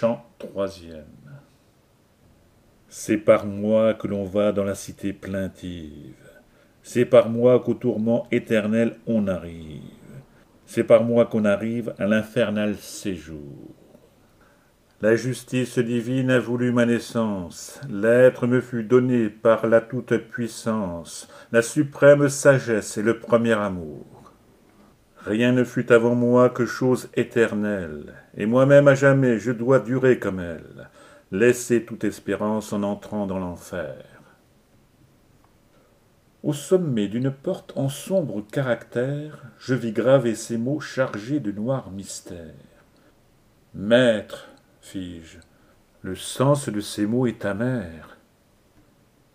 Chant troisième. C'est par moi que l'on va dans la cité plaintive. C'est par moi qu'au tourment éternel on arrive. C'est par moi qu'on arrive à l'infernal séjour. La justice divine a voulu ma naissance. L'être me fut donné par la toute-puissance, la suprême sagesse et le premier amour. Rien ne fut avant moi que chose éternelle, et moi-même à jamais je dois durer comme elle, laisser toute espérance en entrant dans l'enfer. Au sommet d'une porte en sombre caractère, je vis graver ces mots chargés de noirs mystères. Maître, fis-je, le sens de ces mots est amer.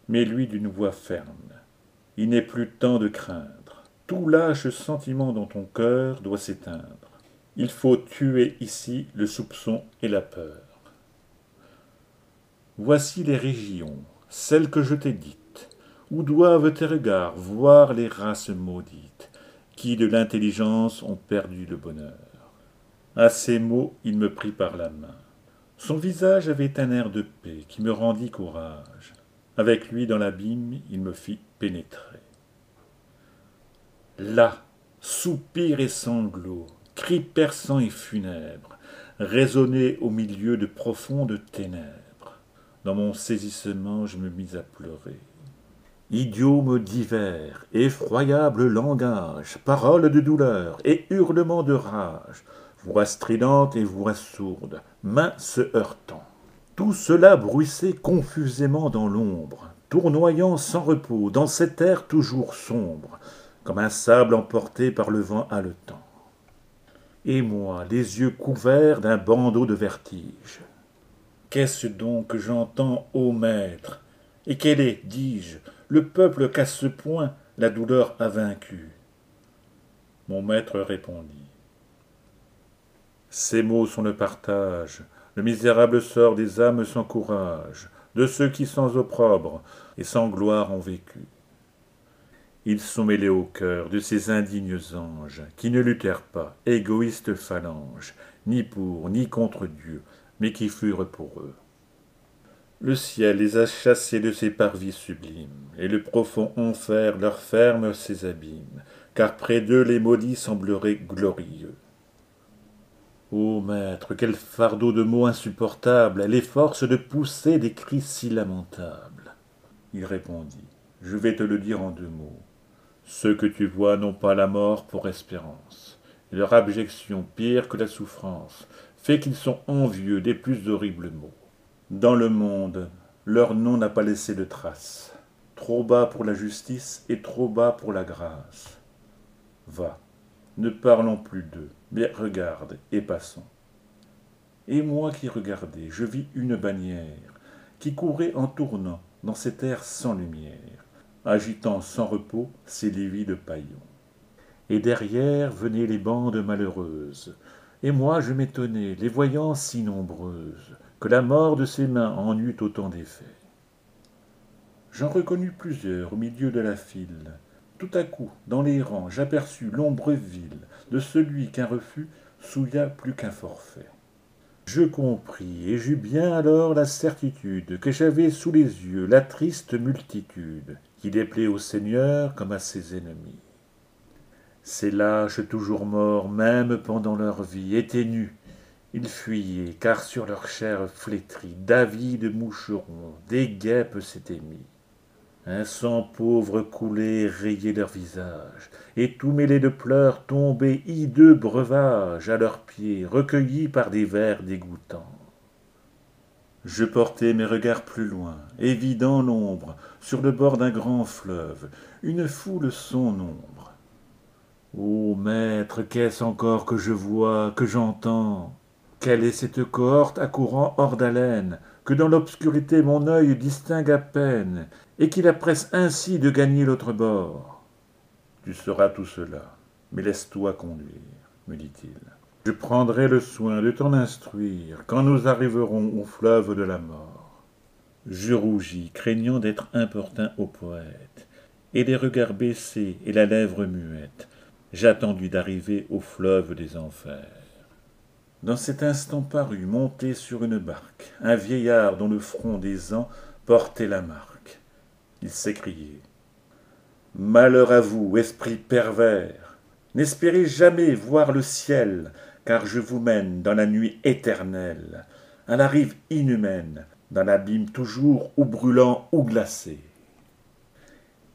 Mais lui d'une voix ferme, il n'est plus temps de craindre. Tout lâche sentiment dans ton cœur doit s'éteindre. Il faut tuer ici le soupçon et la peur. Voici les régions, celles que je t'ai dites, où doivent tes regards voir les races maudites, qui de l'intelligence ont perdu le bonheur. À ces mots, il me prit par la main. Son visage avait un air de paix qui me rendit courage. Avec lui dans l'abîme, il me fit pénétrer. Là, soupirs et sanglots, cris perçants et funèbres, résonnaient au milieu de profondes ténèbres. Dans mon saisissement, je me mis à pleurer. Idiomes divers, effroyable langage, paroles de douleur et hurlements de rage, voix stridentes et voix sourdes, mains se heurtant. Tout cela bruissait confusément dans l'ombre, tournoyant sans repos dans cet air toujours sombre, comme un sable emporté par le vent haletant. Et moi, les yeux couverts d'un bandeau de vertige. Qu'est-ce donc que j'entends, ô maître? Et quel est, dis-je, le peuple qu'à ce point la douleur a vaincu? Mon maître répondit. Ces mots sont le partage, le misérable sort des âmes sans courage, de ceux qui sans opprobre et sans gloire ont vécu. Ils sont mêlés au cœur de ces indignes anges qui ne luttèrent pas, égoïstes phalanges, ni pour ni contre Dieu, mais qui furent pour eux. Le ciel les a chassés de ces parvis sublimes, et le profond enfer leur ferme ses abîmes, car près d'eux les maudits sembleraient glorieux. Ô maître, quel fardeau de mots insupportables les force de pousser des cris si lamentables. Il répondit, je vais te le dire en 2 mots. Ceux que tu vois n'ont pas la mort pour espérance. Et leur abjection, pire que la souffrance, fait qu'ils sont envieux des plus horribles maux. Dans le monde, leur nom n'a pas laissé de trace. Trop bas pour la justice et trop bas pour la grâce. Va, ne parlons plus d'eux, mais regarde et passons. Et moi qui regardais, je vis une bannière qui courait en tournant dans cet air sans lumière, agitant sans repos ses livides paillons. Et derrière venaient les bandes malheureuses, et moi je m'étonnais, les voyant si nombreuses, que la mort de ses mains en eût autant d'effet. J'en reconnus plusieurs au milieu de la file. Tout à coup, dans les rangs, j'aperçus l'ombre vile de celui qu'un refus souilla plus qu'un forfait. Je compris, et j'eus bien alors la certitude que j'avais sous les yeux la triste multitude qui déplaît au Seigneur comme à ses ennemis. Ces lâches toujours morts, même pendant leur vie, étaient nus. Ils fuyaient, car sur leur chair flétrie, d'avides moucherons, des guêpes s'étaient mis. Un sang pauvre coulait, rayait leur visage, et tout mêlé de pleurs tombait hideux breuvage à leurs pieds, recueillis par des vers dégoûtants. Je portai mes regards plus loin, et vis dans l'ombre, sur le bord d'un grand fleuve, une foule sans nombre. Ô maître, qu'est-ce encore que je vois, que j'entends? Quelle est cette cohorte accourant hors d'haleine, que dans l'obscurité mon œil distingue à peine, et qui la presse ainsi de gagner l'autre bord? Tu sauras tout cela, mais laisse-toi conduire, me dit-il. Je prendrai le soin de t'en instruire quand nous arriverons au fleuve de la mort. Je rougis, craignant d'être importun au poète, et les regards baissés et la lèvre muette, j'attendis d'arriver au fleuve des enfers. Dans cet instant parut, monté sur une barque, un vieillard dont le front des ans portait la marque. Il s'écriait: Malheur à vous, esprit pervers, n'espérez jamais voir le ciel, car je vous mène dans la nuit éternelle, à la rive inhumaine, dans l'abîme toujours ou brûlant ou glacé.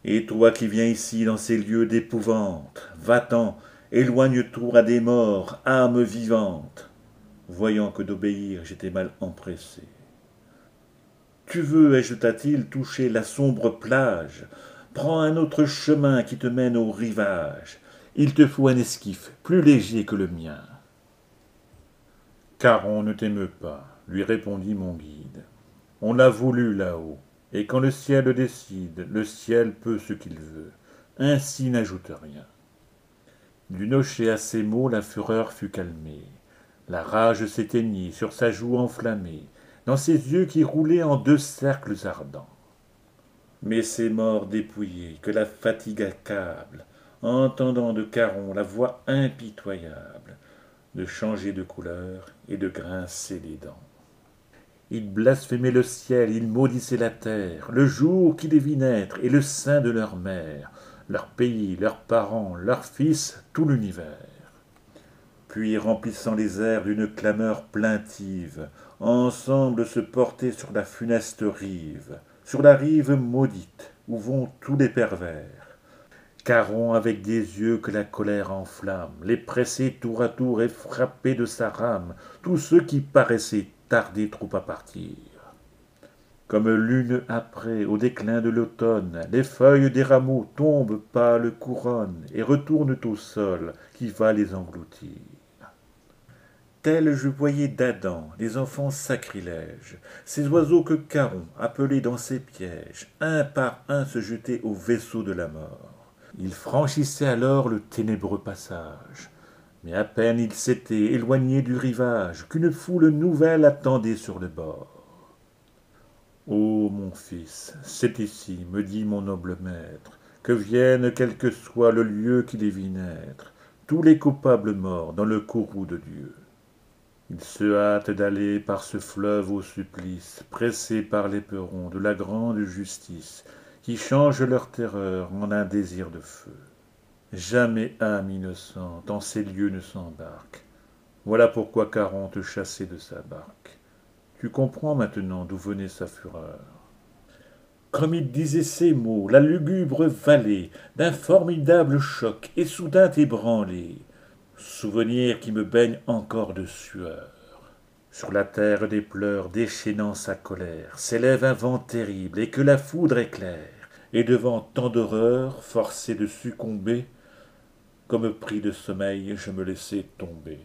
Et toi qui viens ici dans ces lieux d'épouvante, va-t'en, éloigne-toi à des morts, âme vivante. Voyant que d'obéir j'étais mal empressé. Tu veux, ajouta-t-il, toucher la sombre plage. Prends un autre chemin qui te mène au rivage. Il te faut un esquif plus léger que le mien. Caron ne t'émeut pas, lui répondit mon guide. On l'a voulu là-haut, et quand le ciel décide, le ciel peut ce qu'il veut. Ainsi n'ajoute rien. Du nocher à ces mots, la fureur fut calmée. La rage s'éteignit sur sa joue enflammée, dans ses yeux qui roulaient en deux cercles ardents. Mais ces morts dépouillés, que la fatigue accable, entendant de Caron la voix impitoyable, de changer de couleur et de grincer les dents. Ils blasphémaient le ciel, ils maudissaient la terre, le jour qui les vit naître et le sein de leur mère, leur pays, leurs parents, leurs fils, tout l'univers. Puis, remplissant les airs d'une clameur plaintive, ensemble se portaient sur la funeste rive, sur la rive maudite, où vont tous les pervers. Caron, avec des yeux que la colère enflamme, les pressait tour à tour et frappait de sa rame tous ceux qui paraissaient tarder trop à partir. Comme l'une après, au déclin de l'automne, les feuilles des rameaux tombent pâles couronnes et retournent au sol qui va les engloutir. Tels je voyais d'Adam, les enfants sacrilèges, ces oiseaux que Caron appelait dans ses pièges, un par un se jetaient au vaisseau de la mort. Ils franchissaient alors le ténébreux passage, mais à peine ils s'étaient éloignés du rivage qu'une foule nouvelle attendait sur le bord. Ô mon fils, c'est ici, me dit mon noble maître, que viennent, quel que soit le lieu qui les vit naître, tous les coupables morts dans le courroux de Dieu. Ils se hâtent d'aller par ce fleuve au supplice, pressés par l'éperon de la grande justice, qui change leur terreur en un désir de feu. Jamais âme innocente en ces lieux ne s'embarque. Voilà pourquoi Caron te chassait de sa barque. Tu comprends maintenant d'où venait sa fureur. Comme il disait ces mots, la lugubre vallée, d'un formidable choc, est soudain ébranlée. Souvenir qui me baigne encore de sueur. Sur la terre des pleurs, déchaînant sa colère, s'élève un vent terrible et que la foudre éclaire. Et devant tant d'horreurs, forcé de succomber, comme pris de sommeil, je me laissai tomber.